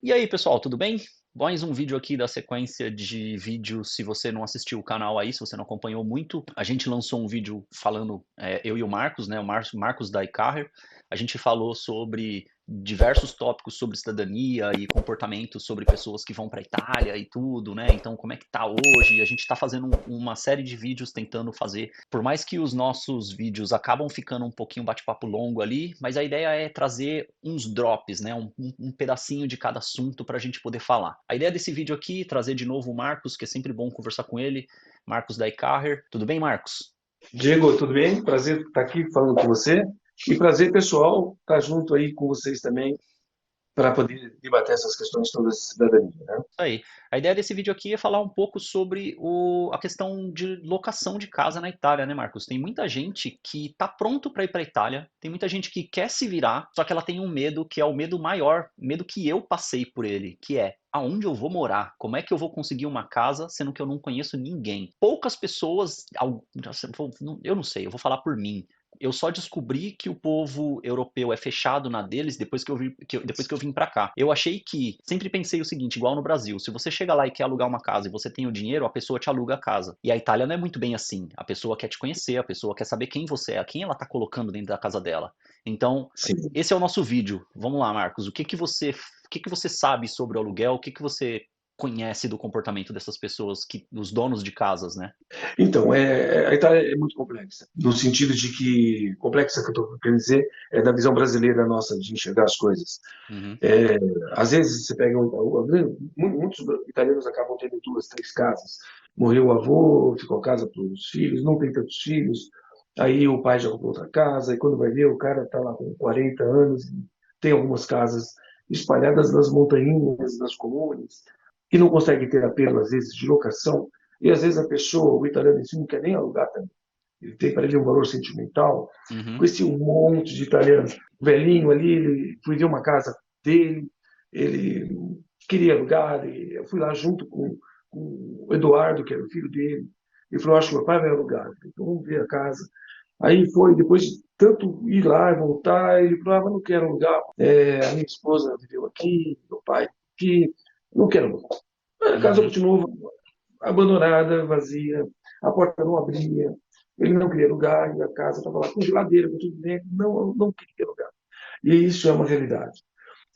E aí, pessoal, tudo bem? Mais um vídeo aqui da sequência de vídeos. Se você não assistiu o canal aí, se você não acompanhou muito, a gente lançou um vídeo falando, eu e o Marcos, né? O Marcos da iCarrier. A gente falou sobre diversos tópicos sobre cidadania e comportamento sobre pessoas que vão para a Itália e tudo, né? Então, como é que tá hoje? A gente está fazendo uma série de vídeos tentando fazer, por mais que os nossos vídeos acabam ficando um pouquinho bate-papo longo ali, mas a ideia é trazer uns drops, né? Um pedacinho de cada assunto para a gente poder falar. A ideia desse vídeo aqui é trazer de novo o Marcos, que é sempre bom conversar com ele. Marcos da iCarrier. Tudo bem, Marcos? Diego, tudo bem? Prazer estar aqui falando com você. E prazer, pessoal, estar junto aí com vocês também para poder debater essas questões todas de cidadania, né? Isso aí. A ideia desse vídeo aqui é falar um pouco sobre a questão de locação de casa na Itália, né, Marcos? Tem muita gente que tá pronto para ir para a Itália, tem muita gente que quer se virar, só que ela tem um medo que é o medo maior, medo que eu passei por ele, que é aonde eu vou morar? Como é que eu vou conseguir uma casa sendo que eu não conheço ninguém? Poucas pessoas, eu não sei, eu vou falar por mim. Eu só descobri que o povo europeu é fechado na deles depois que eu vim para cá. Eu achei que, sempre pensei o seguinte, igual no Brasil, se você chega lá e quer alugar uma casa e você tem o dinheiro, a pessoa te aluga a casa. E a Itália não é muito bem assim. A pessoa quer te conhecer, a pessoa quer saber quem você é, quem ela tá colocando dentro da casa dela. Então, Sim. esse é o nosso vídeo. Vamos lá, Marcos. O que que você sabe sobre o aluguel? O que que você conhece do comportamento dessas pessoas, dos donos de casas, né? Então, a Itália é muito complexa, no sentido de que, complexa que eu estou querendo dizer, é da visão brasileira nossa de enxergar as coisas. Uhum. É, Às vezes você pega, muitos italianos acabam tendo duas, três casas. Morreu o avô, ficou a casa para os filhos, não tem tantos filhos, aí o pai já comprou outra casa, e quando vai ver, o cara está lá com 40 anos, e tem algumas casas espalhadas nas montanhas, nas comunes, que não consegue ter apelo, às vezes, de locação, e às vezes a pessoa, o italiano em si, não quer nem alugar também. Ele tem para ele um valor sentimental. Uhum. Conheci um monte de italianos. O velhinho ali, ele fui ver uma casa dele, ele queria alugar, e eu fui lá junto com o Eduardo, que era o filho dele. Ele falou: acho que meu pai vai alugar. Eu falei, então vamos ver a casa. Aí foi, depois de tanto ir lá e voltar, ele falou: mas não quero alugar. A minha esposa viveu aqui, meu pai aqui, não quero alugar. A casa Uhum. continuou abandonada, vazia, a porta não abria, ele não queria alugar, e a casa estava lá com geladeira, com tudo dentro, não queria alugar. E isso é uma realidade.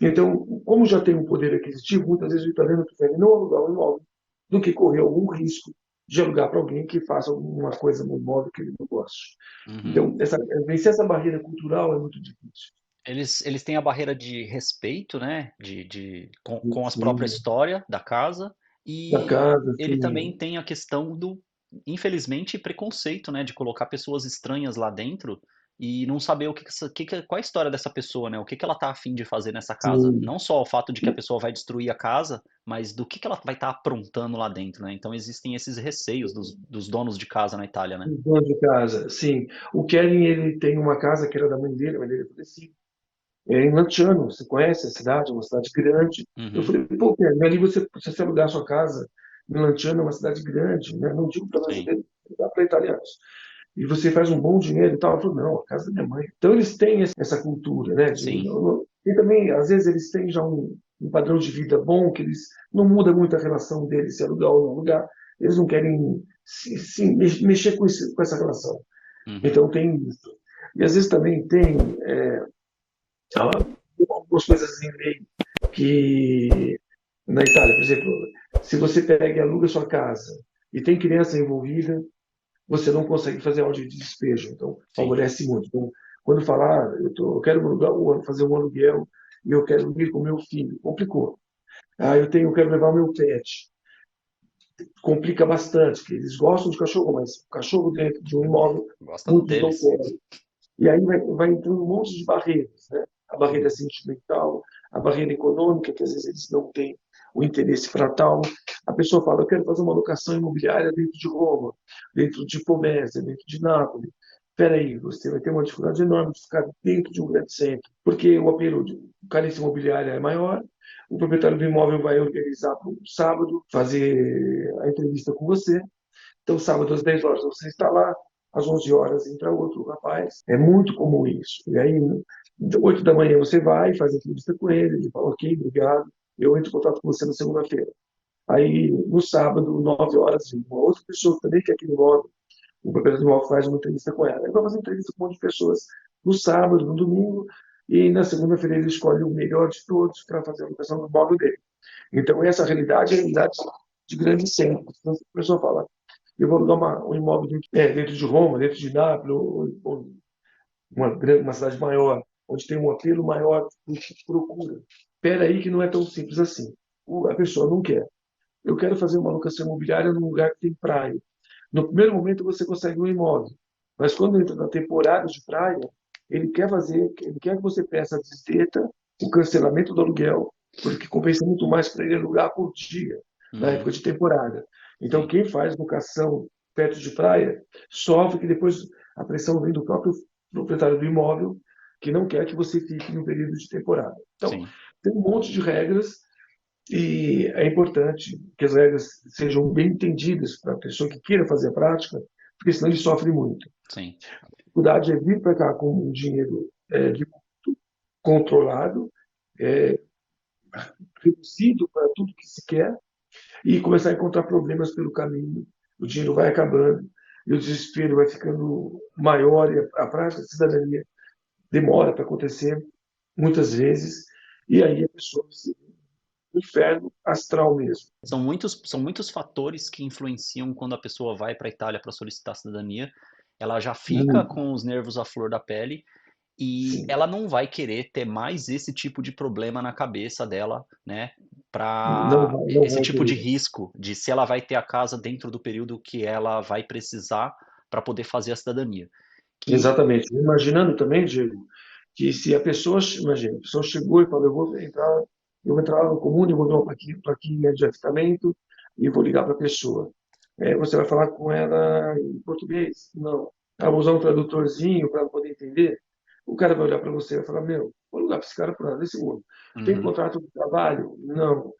Então, como já tem um poder aquisitivo, muitas vezes o italiano prefere não alugar um imóvel do que correr algum risco de alugar para alguém que faça alguma coisa no imóvel que ele não goste. Uhum. Então, vencer essa barreira cultural é muito difícil. Eles têm a barreira de respeito, né, com as próprias Sim, história da casa, da e casa, ele também sim, tem a questão do, infelizmente, preconceito, né, de colocar pessoas estranhas lá dentro e não saber qual é a história dessa pessoa, né, o que que ela tá a fim de fazer nessa casa. sim. Não só o fato de que a pessoa vai destruir a casa, mas do que ela vai estar aprontando lá dentro, né. Então existem esses receios dos donos de casa na Itália, né. Dono de casa, sim. O Kelly, ele tem uma casa que era da mãe dele, a mãe dele falecida. É em Lanciano, você conhece a cidade, é uma cidade grande. Eu Uhum. falei, pô, Kelly, ali você alugar sua casa em Lanciano, é uma cidade grande, né? Não digo para Sim. brasileiros, dá para italianos. E você faz um bom dinheiro e tal. Eu falei, não, a casa da minha mãe. Então eles têm essa cultura, né? Sim. E também, às vezes, eles têm já um padrão de vida bom, que eles não muda muito a relação deles, se alugar ou não alugar. Eles não querem mexer com essa relação. Uhum. Então tem isso. E às vezes também tem ah, algumas coisas em lei que na Itália, por exemplo, se você pega e aluga sua casa e tem criança envolvida, você não consegue fazer áudio de despejo. Então, Sim. favorece muito. Então, quando falar, eu quero fazer um aluguel e eu quero ir com meu filho, complicou. Eu quero levar o meu pet, complica bastante, porque eles gostam de cachorro, mas o cachorro dentro de um imóvel, Gosta do muitos não deles. querem. E aí vai entrando um monte de barreiras, né? A barreira Uhum. sentimental, a barreira econômica, que às vezes eles não têm o interesse para tal. A pessoa fala, eu quero fazer uma locação imobiliária dentro de Roma, dentro de Pomezia, dentro de Nápoles. Espera aí, você vai ter uma dificuldade enorme de ficar dentro de um grande centro, porque o apelo de carência imobiliária é maior, o proprietário do imóvel vai organizar para um sábado, fazer a entrevista com você, então, sábado às 10 horas você está lá, às 11 horas entra outro rapaz. É muito comum isso. E aí, 8 da manhã você vai, faz a entrevista com ele, ele fala, ok, obrigado. eu entro em contato com você na segunda-feira. Aí, no sábado, 9 horas, uma outra pessoa também que é aqui no imóvel, o proprietário do imóvel faz uma entrevista com ela. Aí vai fazer entrevista com um monte de pessoas no sábado, no domingo, e na segunda-feira ele escolhe o melhor de todos para fazer a locação do imóvel dele. Então, essa realidade é a realidade de grandes centros. Então, a pessoa fala, eu vou alugar um imóvel dentro de Roma, dentro de Nápoles, ou uma cidade maior, onde tem um apelo maior do que procura. Espera aí que não é tão simples assim. A pessoa não quer. Eu quero fazer uma locação imobiliária num lugar que tem praia. No primeiro momento você consegue um imóvel, mas quando entra na temporada de praia, ele quer que você peça a desdeta, o cancelamento do aluguel, porque compensa muito mais para ele alugar por dia, na Uhum, época de temporada. Então, sim, quem faz locação perto de praia sofre que depois a pressão vem do próprio proprietário do imóvel, que não quer que você fique no período de temporada. Então, sim, tem um monte de regras e é importante que as regras sejam bem entendidas para a pessoa que queira fazer a prática, porque senão ele sofre muito. sim. A dificuldade é vir para cá com um dinheiro controlado, é, reduzido para tudo que se quer, e começar a encontrar problemas pelo caminho. O dinheiro vai acabando, e o desespero vai ficando maior, e a prática de cidadania demora para acontecer, muitas vezes, e aí a pessoa se um inferno astral mesmo. São muitos fatores que influenciam quando a pessoa vai para a Itália para solicitar cidadania. Ela já fica Muito, com os nervos à flor da pele e sim. ela não vai querer ter mais esse tipo de problema na cabeça dela, né? Para Não esse vai tipo de querer. risco de se ela vai ter a casa dentro do período que ela vai precisar para poder fazer a cidadania. Que Exatamente. Imaginando também, Diego, que se a pessoa, imagina, a pessoa chegou e falou, eu vou entrar lá no comune, eu vou ver uma plaquinha de avistamento e vou ligar para a pessoa. Você vai falar com ela em português? Não. Ah, vou usar um tradutorzinho para ela poder entender? O cara vai olhar para você e vai falar, meu, vou ligar para esse cara por nada, desse segundo. Tem uhum. contrato de trabalho? Não.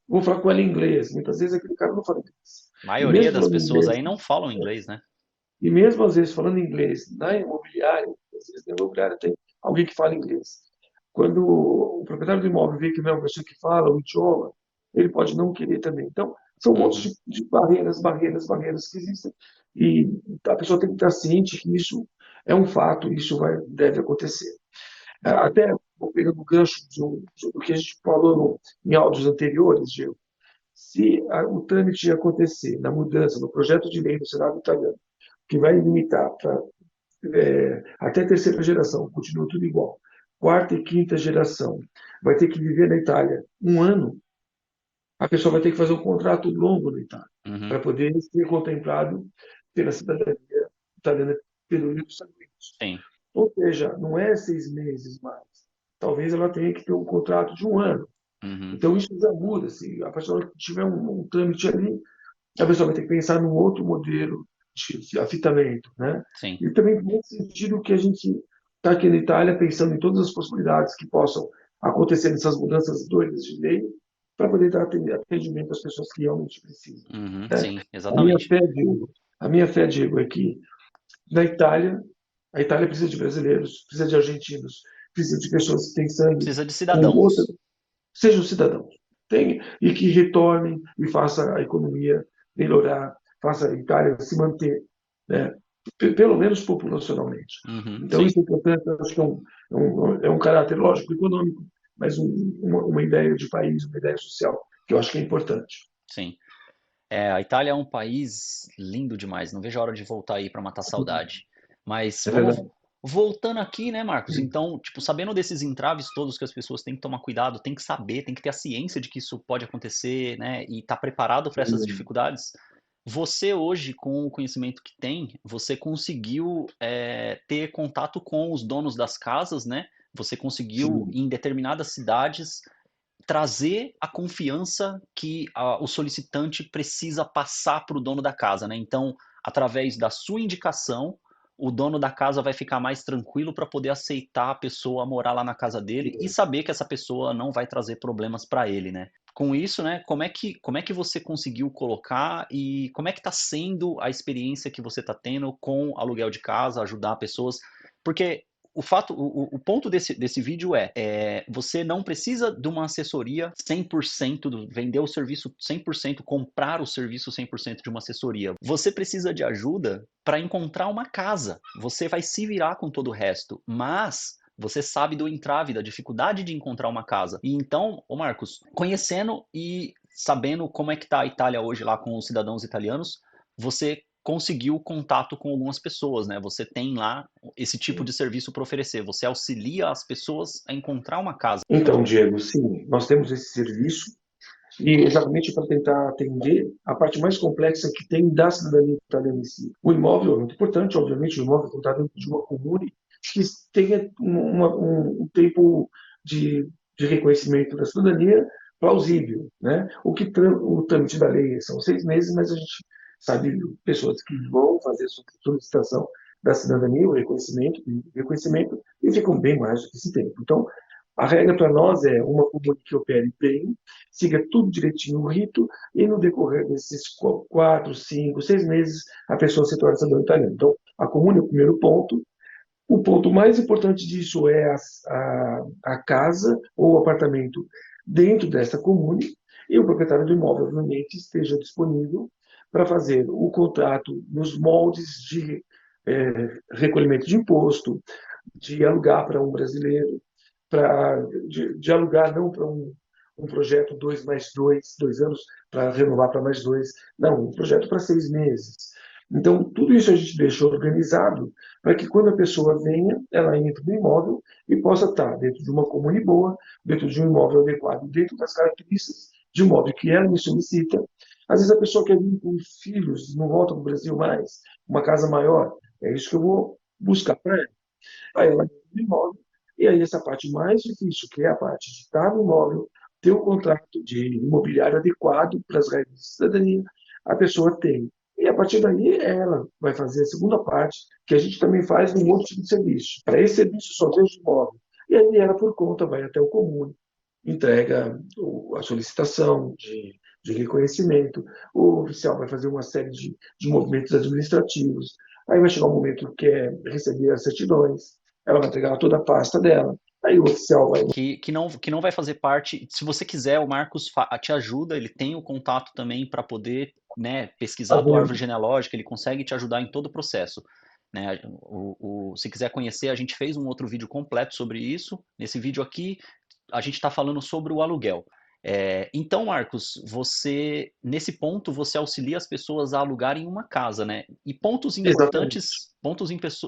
Vou falar com ela em inglês. Muitas vezes aquele cara não fala inglês. A E maioria mesmo das falando pessoas inglês, aí não falam inglês, né? e mesmo às vezes falando inglês na imobiliária, às vezes na imobiliária tem alguém que fala inglês. Quando o proprietário do imóvel vê que não é uma pessoa que fala o idioma, ele pode não querer também. Então, são um monte Uhum. de barreiras que existem. E a pessoa tem que estar ciente que isso é um fato, isso deve acontecer. Até vou pegando o gancho do que a gente falou em áudios anteriores, Gil, se o trâmite acontecer na mudança, no projeto de lei do Senado italiano, que vai limitar para até a terceira geração, continua tudo igual. Quarta e quinta geração vai ter que viver na Itália um ano, a pessoa vai ter que fazer um contrato longo na Itália Uhum. para poder ser contemplado pela cidadania italiana pelo Rio dos Estados Unidos. Sim. Ou seja, não é 6 meses mais. Talvez ela tenha que ter um contrato de um ano. Uhum. Então isso já muda. Se a pessoa tiver um trâmite ali, a pessoa vai ter que pensar num outro modelo de afitamento, né? Sim. E também nesse sentido que a gente está aqui na Itália pensando em todas as possibilidades que possam acontecer nessas mudanças doidas de lei para poder dar atendimento às pessoas que realmente precisam. Uhum. Né? Sim, A minha exatamente. fé, Diego, a minha fé, Diego, é que na Itália, a Itália precisa de brasileiros, precisa de argentinos, precisa de pessoas que têm sangue Precisa de com outra, cidadãos. sejam cidadãos, e que retornem e faça a economia melhorar, faça a Itália se manter, né? Pelo menos populacionalmente. Uhum. Então, Sim, isso é importante, acho que é um caráter lógico, econômico, mas uma ideia de país, uma ideia social, que eu acho que é importante. sim. A Itália é um país lindo demais. Não vejo a hora de voltar aí para matar saudade. Mas É vamos verdade. voltando aqui, né, Marcos? Então, tipo, sabendo desses entraves todos que as pessoas têm que tomar cuidado, têm que saber, têm que ter a ciência de que isso pode acontecer, né, e estar preparado para essas dificuldades. Você hoje, com o conhecimento que tem, você conseguiu ter contato com os donos das casas, né? Você conseguiu, Sim, em determinadas cidades, trazer a confiança que o solicitante precisa passar para o dono da casa, né? Então, através da sua indicação, o dono da casa vai ficar mais tranquilo para poder aceitar a pessoa morar lá na casa dele e sim. saber que essa pessoa não vai trazer problemas para ele, né? Com isso, né, como é que você conseguiu colocar e como é que está sendo a experiência que você está tendo com aluguel de casa, ajudar pessoas? Porque o ponto desse vídeo você não precisa de uma assessoria 100%, vender o serviço 100%, comprar o serviço 100% de uma assessoria. Você precisa de ajuda para encontrar uma casa. Você vai se virar com todo o resto, mas você sabe do entrave, da dificuldade de encontrar uma casa. E então, ô Marcos, conhecendo e sabendo como é que está a Itália hoje lá com os cidadãos italianos, você conseguiu contato com algumas pessoas, né? Você tem lá esse tipo de serviço para oferecer. Você auxilia as pessoas a encontrar uma casa. Então, Diego, sim, nós temos esse serviço e exatamente para tentar atender a parte mais complexa que tem da cidadania italiana em si. O imóvel é muito importante, obviamente, o imóvel está dentro de uma comune que tenha um tempo de, de reconhecimento da cidadania plausível, né? O trâmite da lei são 6 meses, mas a gente sabe pessoas que vão fazer solicitação da cidadania, o reconhecimento, e ficam bem mais do que esse tempo. Então, a regra para nós é uma comune que opere bem, siga tudo direitinho o rito, e no decorrer desses 4, 5, 6 meses, a pessoa se torna cidadã italiana. Então, a comune é o primeiro ponto. O ponto mais importante disso é a casa ou apartamento dentro dessa comune, e o proprietário do imóvel, obviamente, esteja disponível para fazer o contrato nos moldes de recolhimento de imposto, de alugar para um brasileiro, de alugar não para um projeto 2 mais 2 anos, para renovar para mais 2, não, um projeto para 6 meses. Então, tudo isso a gente deixa organizado para que quando a pessoa venha, ela entre no imóvel e possa estar dentro de uma comune boa, dentro de um imóvel adequado, dentro das características de um imóvel que ela me solicita. Às vezes a pessoa quer vir com filhos, não volta para o Brasil mais, uma casa maior, é isso que eu vou buscar para ela. Aí ela entra no imóvel, e aí essa parte mais difícil, que é a parte de estar no imóvel, ter o contrato de imobiliário adequado para as regras de cidadania, a pessoa tem. E a partir daí ela vai fazer a segunda parte, que a gente também faz um outro tipo de serviço. Para esse serviço só vejo imóvel. E aí ela, por conta, vai até o comune, entrega a solicitação de reconhecimento, o oficial vai fazer uma série de movimentos administrativos, aí vai chegar um momento que é receber as certidões, ela vai entregar toda a pasta dela, aí o oficial vai... Que não vai fazer parte. Se você quiser, o Marcos te ajuda, ele tem o contato também para poder, né, pesquisar a tua árvore genealógica, ele consegue te ajudar em todo o processo. Né? Se quiser conhecer, a gente fez um outro vídeo completo sobre isso. Nesse vídeo aqui, a gente está falando sobre o aluguel. Então, Marcos, nesse ponto, você auxilia as pessoas a alugarem uma casa, né? E Exatamente.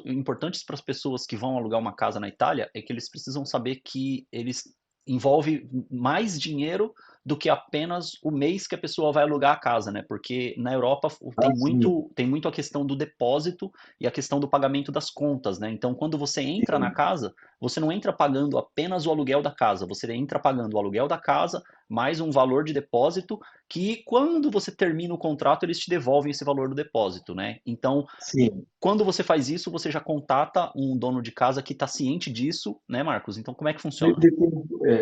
importantes para as pessoas que vão alugar uma casa na Itália é que eles precisam saber que eles envolve mais dinheiro do que apenas o mês que a pessoa vai alugar a casa, né? Porque na Europa tem Sim, muito a questão do depósito e a questão do pagamento das contas, né? Então, quando você entra na sim. casa, você não entra pagando apenas o aluguel da casa, você entra pagando o aluguel da casa mais um valor de depósito que quando você termina o contrato, eles te devolvem esse valor do depósito, né? Então, Sim. quando você faz isso, você já contata um dono de casa que está ciente disso, né, Marcos? Então, como é que funciona?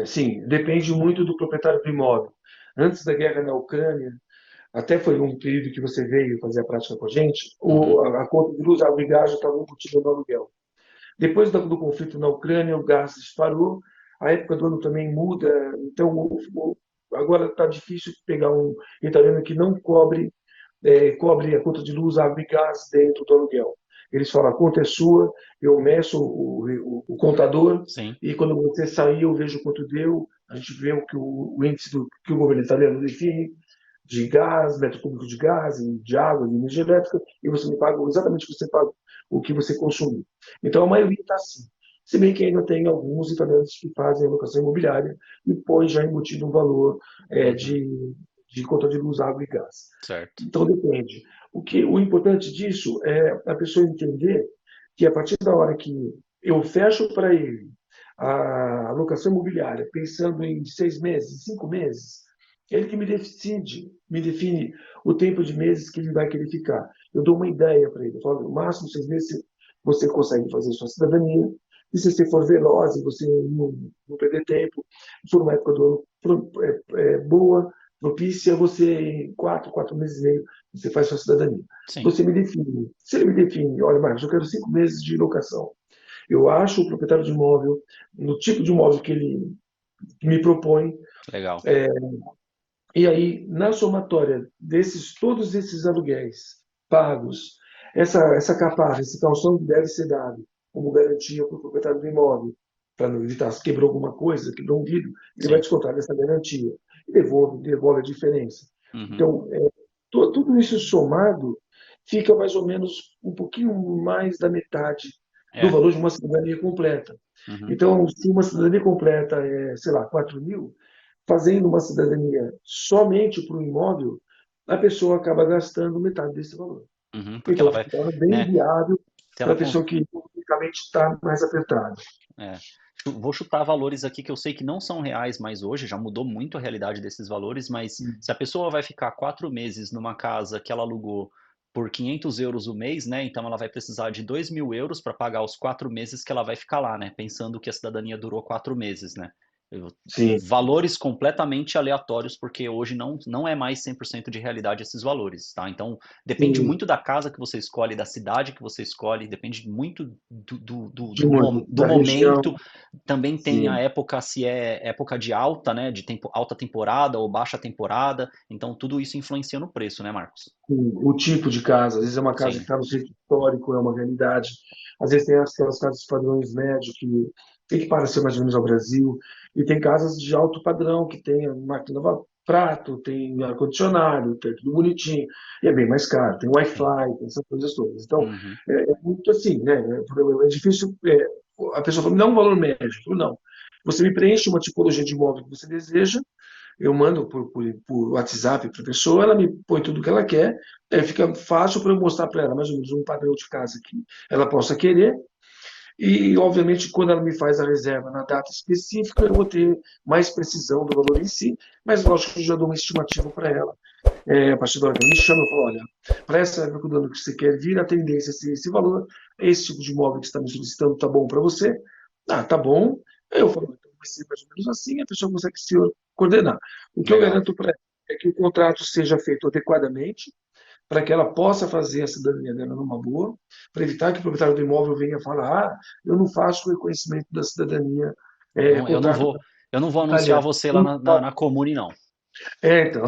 Sim, depende muito do proprietário do imóvel. Antes da guerra na Ucrânia, até foi um período que você veio fazer a prática com a gente, Uhum. a conta de luz, água e gás já estava embutida no aluguel. Depois do conflito na Ucrânia, o gás disparou, a época do ano também muda, então agora está difícil pegar um italiano que não cobre a conta de luz, água e gás dentro do aluguel. Eles falam, a conta é sua, eu meço o contador, Sim, e quando você sair eu vejo quanto deu, a gente vê o índice que o governo italiano define, de gás, metro cúbico de gás, de água, de energia elétrica, e você me paga exatamente o que você paga, o que você consumiu. Então a maioria está assim. Se bem que ainda tem alguns italianos que fazem alocação imobiliária e põe já embutido um valor uhum. de conta de luz, água e gás. Certo. Então depende. O importante disso é a pessoa entender que a partir da hora que eu fecho para ele a alocação imobiliária, pensando em 6 meses, 5 meses, ele que me define o tempo de meses que ele vai querer ficar. Eu dou uma ideia para ele. Eu falo, no máximo 6 meses você consegue fazer sua cidadania. E se você for veloz e você não perder tempo, for uma época do ano boa, propícia, você em 4 meses e meio, você faz sua cidadania. Sim. Você me define. Se ele me define, olha, Marcos, eu quero 5 meses de locação. Eu acho o proprietário de imóvel, no tipo de imóvel que ele me propõe, Legal. e aí, na somatória desses todos esses aluguéis pagos, essa caparra, esse calção que deve ser dado como garantia para o proprietário do imóvel, para não evitar, se quebrou alguma coisa, quebrou um vidro, ele vai Sim. descontar dessa garantia e devolve a diferença. Uhum. Então, tudo isso somado fica mais ou menos um pouquinho mais da metade do É. valor de uma cidadania completa. Uhum. Então, se uma cidadania completa é, sei lá, 4.000, fazendo uma cidadania somente para o imóvel, a pessoa acaba gastando metade desse valor. Uhum. Porque ela Então, vai, se torna bem né? viável Se para ela a pessoa que economicamente está mais apertada. É. Vou chutar valores aqui que eu sei que não são reais mais hoje, já mudou muito a realidade desses valores, mas se a pessoa vai ficar 4 meses numa casa que ela alugou por 500 euros o mês, né? Então ela vai precisar de 2.000 euros para pagar os 4 meses que ela vai ficar lá, né? Pensando que a cidadania durou 4 meses, né? Sim, Valores completamente aleatórios, porque hoje não é mais 100% de realidade esses valores, tá? Então, depende sim, muito da casa que você escolhe, da cidade que você escolhe, depende muito do da momento. região, Também tem a sim. época, se é época de alta, né? De alta temporada ou baixa temporada. Então, tudo isso influencia no preço, né, Marcos? O tipo de casa, às vezes é uma casa que Sim. está no centro histórico, é uma realidade. Às vezes tem aquelas casas padrões médios que tem que parecer mais ou menos ao Brasil. E tem casas de alto padrão, que tem máquina prato, tem ar-condicionado, tem tudo bonitinho. E é bem mais caro. Tem Sim. Wi-Fi, tem essas coisas todas. Então, Uhum. é muito assim, né? É difícil. A pessoa fala, me dá um valor médio. Eu falo, não. Você me preenche uma tipologia de imóvel que você deseja, eu mando por WhatsApp para a pessoa, ela me põe tudo que ela quer, aí fica fácil para eu mostrar para ela mais ou menos um padrão de casa que ela possa querer. E, obviamente, quando ela me faz a reserva na data específica, eu vou ter mais precisão do valor em si, mas lógico que eu já dou uma estimativa para ela. A partir da hora que ela me chama, eu falo, olha, para essa época do ano que você quer vir, a tendência é ser esse valor, esse tipo de imóvel que você está me solicitando tá bom para você? Ah, tá bom. Aí eu falo, então vai ser mais ou menos assim, a pessoa consegue se coordenar. O que eu Legal. garanto para ela é que o contrato seja feito adequadamente, para que ela possa fazer a cidadania dela numa boa, para evitar que o proprietário do imóvel venha falar, eu não faço o reconhecimento da cidadania, Não, contrato eu não vou anunciar italiano. você lá na Comune, não. Então,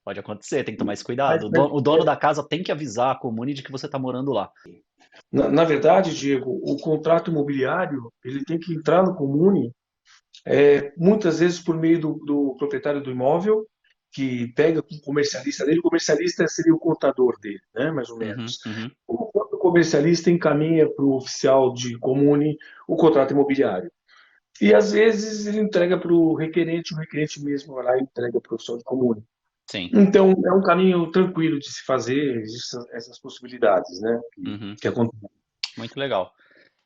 Pode acontecer, tem que tomar esse cuidado. mas, O dono da casa tem que avisar a Comune de que você está morando lá. na verdade, Diego, o contrato imobiliário ele tem que entrar no comune, muitas vezes por meio do proprietário do imóvel, que pega com o comercialista dele. O comercialista seria o contador dele, né, mais ou Uhum, menos. uhum. O próprio comercialista encaminha para o oficial de comune o contrato imobiliário. E às vezes ele entrega para o requerente mesmo vai lá e entrega para o oficial de comune. Sim. Então, é um caminho tranquilo de se fazer, existem essas possibilidades, né, Uhum. que acontecem. Muito legal.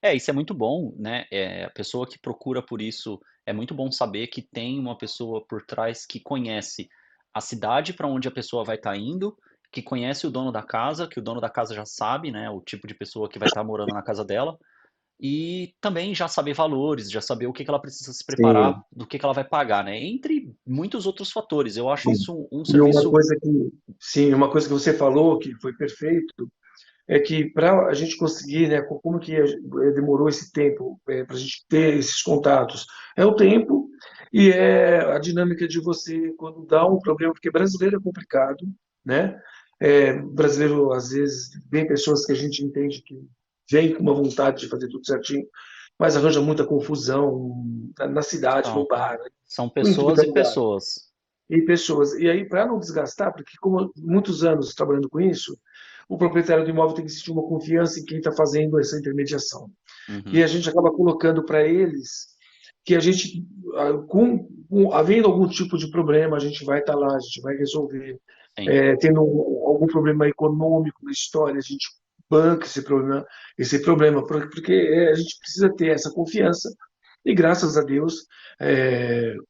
É, isso é muito bom, né? A pessoa que procura por isso, é muito bom saber que tem uma pessoa por trás que conhece a cidade para onde a pessoa vai estar indo, que conhece o dono da casa, que o dono da casa já sabe, né, o tipo de pessoa que vai estar morando na casa dela, e também já saber valores, já saber o que que ela precisa se preparar, Sim, do que ela vai pagar, né? Entre muitos outros fatores. Eu acho sim. isso um E uma serviço. coisa que, sim, uma coisa que você falou que foi perfeito, é que para a gente conseguir, né, como que demorou esse tempo para a gente ter esses contatos? É o tempo e é a dinâmica de você, quando dá um problema, porque brasileiro é complicado, né? Brasileiro, às vezes, vem pessoas que a gente entende que vem com uma vontade de fazer tudo certinho, mas arranja muita confusão na cidade, no São, bar, né? são Em tudo que pessoas é e lugar. pessoas. E pessoas. E aí, para não desgastar, porque como muitos anos trabalhando com isso, o proprietário do imóvel tem que sentir uma confiança em quem está fazendo essa intermediação. E Uhum, a gente acaba colocando para eles que a gente, havendo algum tipo de problema, a gente vai estar lá, a gente vai resolver. sim. Tendo algum problema econômico na história, a gente banca esse problema, porque a gente precisa ter essa confiança. E graças a Deus,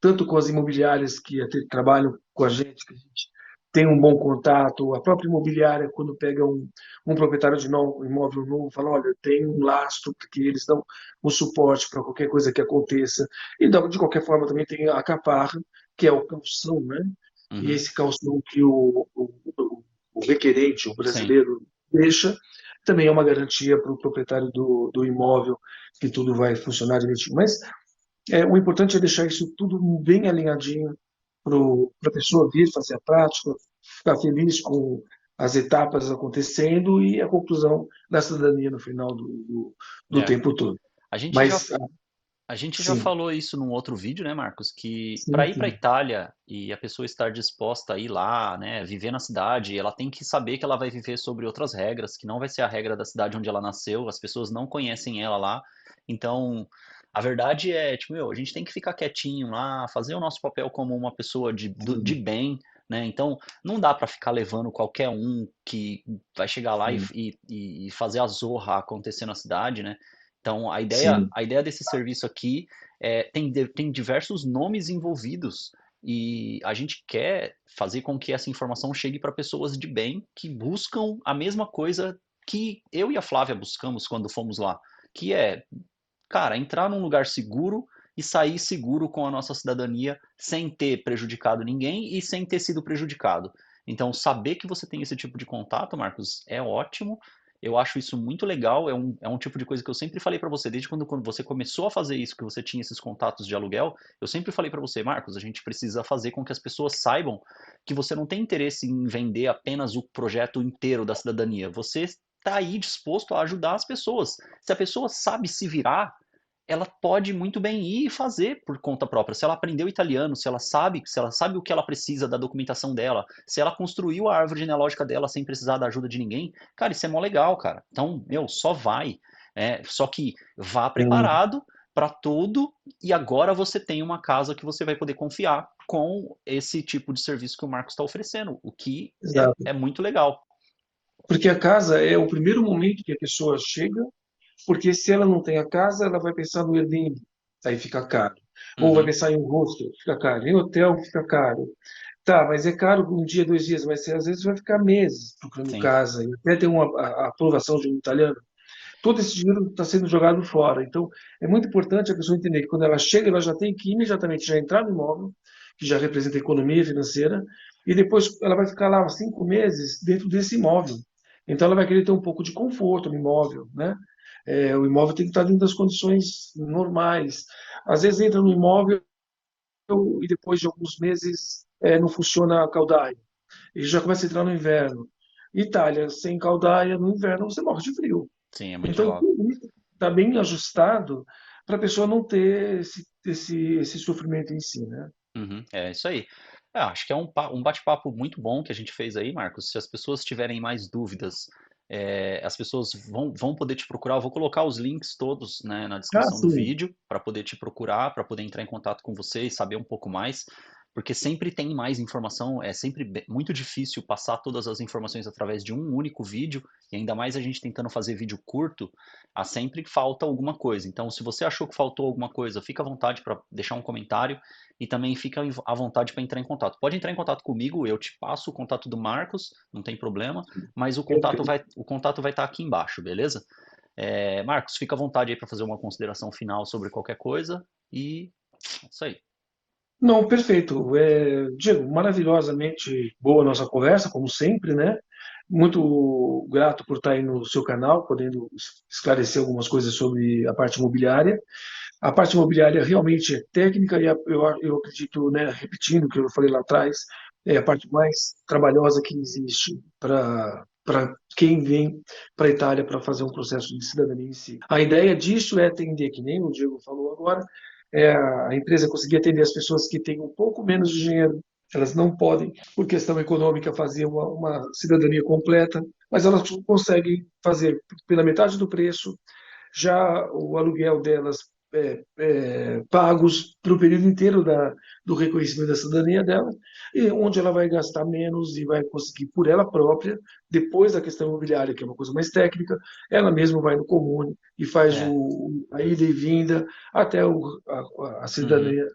tanto com as imobiliárias que até trabalham com a gente, que a gente tem um bom contato, a própria imobiliária, quando pega um proprietário de novo, um imóvel novo, fala, olha, tem um lastro, porque eles dão o suporte para qualquer coisa que aconteça. E de qualquer forma também tem a caparra, que é o calção, né? E Uhum, esse calção que o requerente, o sim. brasileiro, deixa, também é uma garantia para o proprietário do imóvel que tudo vai funcionar direitinho. Mas o importante é deixar isso tudo bem alinhadinho para a pessoa vir fazer a prática, ficar feliz com as etapas acontecendo e a conclusão da cidadania no final do É. tempo todo. A gente já Mas, A gente já sim, falou isso num outro vídeo, né, Marcos? Que para sim, ir para a sim, Itália e a pessoa estar disposta a ir lá, né, viver na cidade, ela tem que saber que ela vai viver sobre outras regras, que não vai ser a regra da cidade onde ela nasceu, as pessoas não conhecem ela lá. Então, a verdade é, tipo, meu, a gente tem que ficar quietinho lá, fazer o nosso papel como uma pessoa de sim, bem, né? Então, não dá para ficar levando qualquer um que vai chegar lá sim, e fazer a zorra acontecer na cidade, né? Então, sim, a ideia desse serviço aqui tem diversos nomes envolvidos e a gente quer fazer com que essa informação chegue para pessoas de bem que buscam a mesma coisa que eu e a Flávia buscamos quando fomos lá, que é, cara, entrar num lugar seguro e sair seguro com a nossa cidadania sem ter prejudicado ninguém e sem ter sido prejudicado. Então, saber que você tem esse tipo de contato, Marcos, é ótimo. Eu acho isso muito legal. É um tipo de coisa que eu sempre falei para você, desde quando você começou a fazer isso, que você tinha esses contatos de aluguel, eu sempre falei para você, Marcos, a gente precisa fazer com que as pessoas saibam que você não tem interesse em vender apenas o projeto inteiro da cidadania. Você está aí disposto a ajudar as pessoas. Se a pessoa sabe se virar, ela pode muito bem ir e fazer por conta própria. Se ela aprendeu italiano, se ela sabe o que ela precisa da documentação dela, se ela construiu a árvore genealógica dela sem precisar da ajuda de ninguém, cara, isso é mó legal, cara. Então, meu, só vai. Só que vá sim, preparado para tudo e agora você tem uma casa que você vai poder confiar com esse tipo de serviço que o Marcos está oferecendo, o que exato. é muito legal. Porque a casa é o primeiro momento que a pessoa chega, porque se ela não tem a casa, ela vai pensar no Airbnb, aí fica caro. Ou vai Uhum, pensar em um hostel, fica caro. Em hotel, fica caro. Tá, mas é caro um dia, 2 dias, mas você, às vezes vai ficar meses procurando sim, casa, e até ter a aprovação de um italiano. Todo esse dinheiro está sendo jogado fora. Então, é muito importante a pessoa entender que quando ela chega, ela já tem que imediatamente já entrar no imóvel, que já representa a economia financeira, e depois ela vai ficar lá 5 meses dentro desse imóvel. Então, ela vai querer ter um pouco de conforto no imóvel, né? O imóvel tem que estar dentro das condições normais. Às vezes entra no imóvel e depois de alguns meses não funciona a caldaia. E já começa a entrar no inverno. Itália, sem caldaia, no inverno você morre de frio. sim, é muito Então, legal. tudo isso está bem ajustado para a pessoa não ter esse sofrimento em si, né? Uhum, é isso aí. Acho que é um bate-papo muito bom que a gente fez aí, Marcos. Se as pessoas tiverem mais dúvidas, as pessoas vão poder te procurar. Eu vou colocar os links todos, né, na Ah, descrição do sim. vídeo para poder te procurar, para poder entrar em contato com você e saber um pouco mais, porque sempre tem mais informação. É sempre muito difícil passar todas as informações através de um único vídeo, e ainda mais a gente tentando fazer vídeo curto, sempre falta alguma coisa. Então, se você achou que faltou alguma coisa, fica à vontade para deixar um comentário. E também fica à vontade para entrar em contato. Pode entrar em contato comigo, eu te passo o contato do Marcos, não tem problema, mas Perfeito. o contato vai estar aqui embaixo, beleza? Marcos, fica à vontade aí para fazer uma consideração final sobre qualquer coisa e é isso aí. Não, perfeito. Diego, maravilhosamente boa a nossa conversa, como sempre, né? Muito grato por estar aí no seu canal, podendo esclarecer algumas coisas sobre a parte imobiliária. A parte imobiliária realmente é técnica e eu acredito, né, repetindo o que eu falei lá atrás, é a parte mais trabalhosa que existe para quem vem para a Itália para fazer um processo de cidadania em si. A ideia disso é atender, que nem o Diego falou agora, a empresa conseguir atender as pessoas que têm um pouco menos de dinheiro. Elas não podem, por questão econômica, fazer uma cidadania completa, mas elas conseguem fazer pela metade do preço já o aluguel delas pagos para o período inteiro do reconhecimento da cidadania dela, e onde ela vai gastar menos e vai conseguir por ela própria, depois da questão imobiliária, que é uma coisa mais técnica, ela mesma vai no comune e faz É. a ida e vinda até a Uhum. cidadania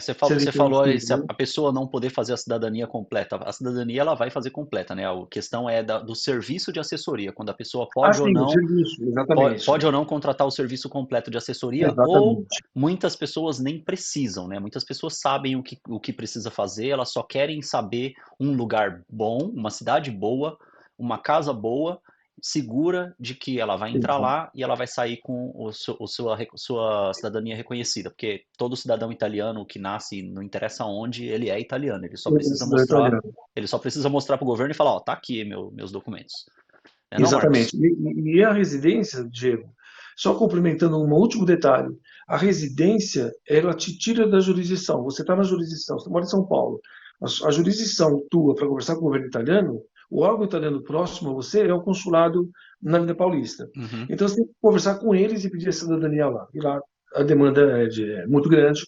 ser Você falou aí, reconhecida. se a Né? a pessoa não poder fazer a cidadania completa, a cidadania ela vai fazer completa, né? A questão é do serviço de assessoria, quando a pessoa Ah, sim, o serviço, exatamente. pode ou não contratar o serviço completo de assessoria, ou Exatamente. muitas pessoas nem precisam, né? Muitas pessoas sabem o que precisa fazer, elas só querem saber um lugar bom, uma cidade boa, uma casa boa segura de que ela vai entrar Exato. lá e ela vai sair com sua cidadania reconhecida, porque todo cidadão italiano que nasce, não interessa onde, ele é italiano, Cidadão italiano. ele só precisa mostrar para o governo e falar, ó, tá aqui meus documentos. É não, Exatamente. Marcos? E a residência, Diego, só complementando um último detalhe, a residência, ela te tira da jurisdição. Você está na jurisdição, você mora em São Paulo. A jurisdição tua para conversar com o governo italiano, o órgão italiano próximo a você é o consulado na Avenida Paulista. Uhum. Então você tem que conversar com eles e pedir a cidadania lá. E lá a demanda é muito grande,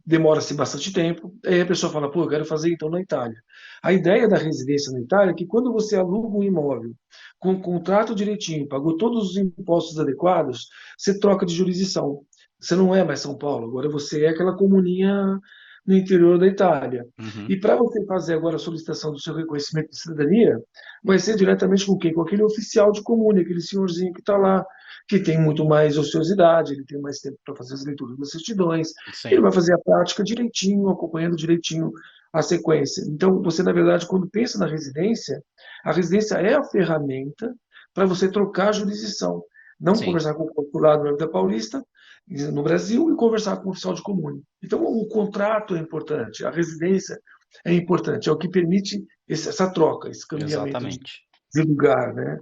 demora-se bastante tempo, aí a pessoa fala, pô, eu quero fazer então na Itália. A ideia da residência na Itália é que quando você aluga um imóvel com um contrato direitinho, pagou todos os impostos adequados, você troca de jurisdição. Você não é mais São Paulo, agora você é aquela comuninha no interior da Itália. Uhum. E para você fazer agora a solicitação do seu reconhecimento de cidadania, vai ser diretamente com quem? Com aquele oficial de comune, aquele senhorzinho que está lá, que tem muito mais ociosidade, ele tem mais tempo para fazer as leituras das certidões, ele Sim, vai fazer a prática direitinho, acompanhando direitinho a sequência. Então, você, na verdade, quando pensa na residência, a residência é a ferramenta para você trocar a jurisdição. Não sim, conversar com o consulado da Paulista, no Brasil, e conversar com o oficial de comune. Então, o contrato é importante, a residência é importante, é o que permite essa troca, esse caminhamento exatamente. de lugar, né?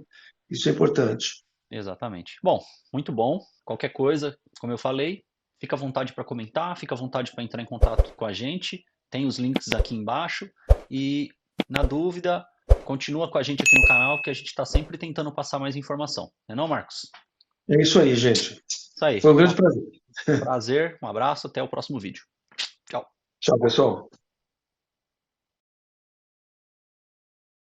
Isso é importante. Exatamente. Bom, muito bom. Qualquer coisa, como eu falei, fica à vontade para comentar, fica à vontade para entrar em contato com a gente. Tem os links aqui embaixo. E, na dúvida, continua com a gente aqui no canal, que a gente está sempre tentando passar mais informação. Não é não, Marcos? É isso aí, gente. Isso aí. Foi um grande prazer. Prazer, um abraço, até o próximo vídeo. Tchau. Tchau, pessoal.